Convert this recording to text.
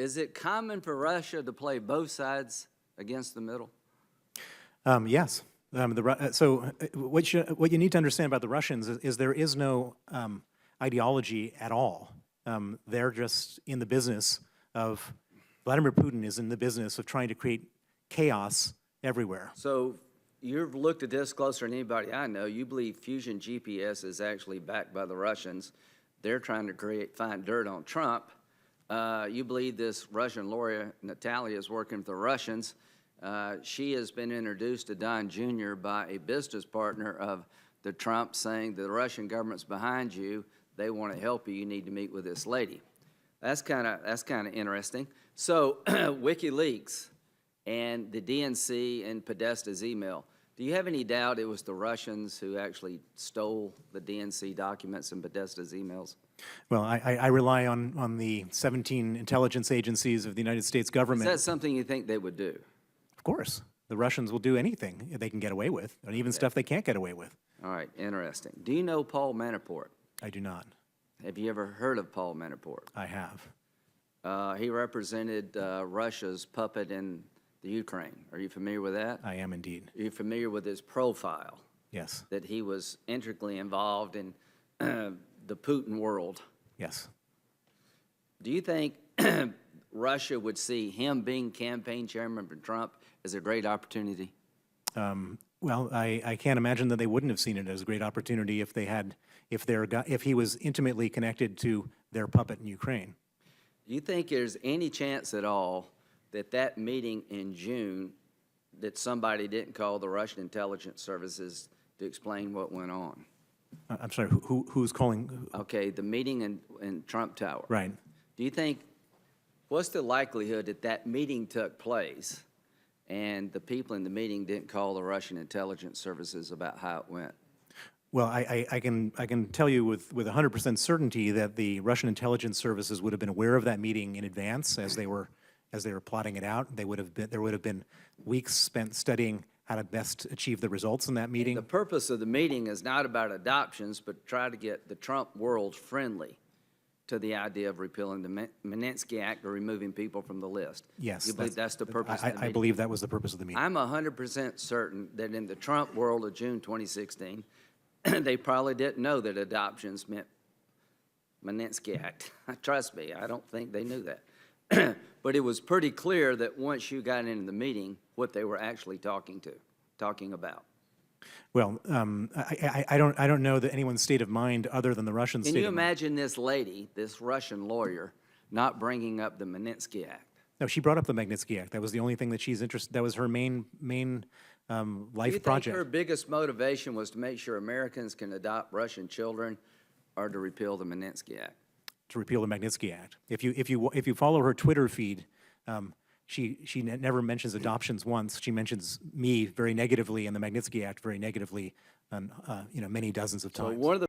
Is it common for Russia to play both sides against the middle? Yes. What you need to understand about the Russians is there is no ideology at all. They're just in the business of, Vladimir Putin is in the business of trying to create chaos everywhere. So you've looked at this closer than anybody I know. You believe Fusion GPS is actually backed by the Russians. They're trying to find dirt on Trump. You believe this Russian lawyer, Natalia, is working with the Russians. She has been introduced to Don Jr. by a business partner of the Trump, saying the Russian government's behind you. They want to help you. You need to meet with this lady. That's kind of interesting. So WikiLeaks and the DNC and Podesta's email. Do you have any doubt it was the Russians who actually stole the DNC documents and Podesta's emails? Well, I rely on the 17 intelligence agencies of the United States government. Is that something you think they would do? Of course. The Russians will do anything they can get away with, and even stuff they can't get away with. All right, interesting. Do you know Paul Manafort? I do not. Have you ever heard of Paul Manafort? I have. He represented Russia's puppet in the Ukraine. Are you familiar with that? I am indeed. Are you familiar with his profile? Yes. That he was intricately involved in the Putin world. Yes. Do you think Russia would see him being campaign chairman for Trump as a great opportunity? Well, I can't imagine that they wouldn't have seen it as a great opportunity if he was intimately connected to their puppet in Ukraine. Do you think there's any chance at all that meeting in June, that somebody didn't call the Russian intelligence services to explain what went on? I'm sorry, who's calling? Okay, the meeting in Trump Tower. Right. Do you think, what's the likelihood that meeting took place and the people in the meeting didn't call the Russian intelligence services about how it went? Well, I can tell you with 100% certainty that the Russian intelligence services would have been aware of that meeting in advance as they were plotting it out. There would have been weeks spent studying how to best achieve the results in that meeting. The purpose of the meeting is not about adoptions, but try to get the Trump world friendly to the idea of repealing the Magnitsky Act or removing people from the list. Yes. You believe that's the purpose of the meeting? I believe that was the purpose of the meeting. I'm 100% certain that in the Trump world of June 2016, they probably didn't know that adoptions meant Magnitsky Act. Trust me, I don't think they knew that. But it was pretty clear that once you got into the meeting, what they were actually talking about. Well, I don't know that anyone's state of mind other than the Russian state of mind. Can you imagine this lady, this Russian lawyer, not bringing up the Magnitsky Act? No, she brought up the Magnitsky Act. That was the only thing that she's interested. That was her main life project. Do you think her biggest motivation was to make sure Americans can adopt Russian children, or to repeal the Magnitsky Act? To repeal the Magnitsky Act. If you follow her Twitter feed, she never mentions adoptions once. She mentions me very negatively and the Magnitsky Act very negatively, many dozens of times. So one of the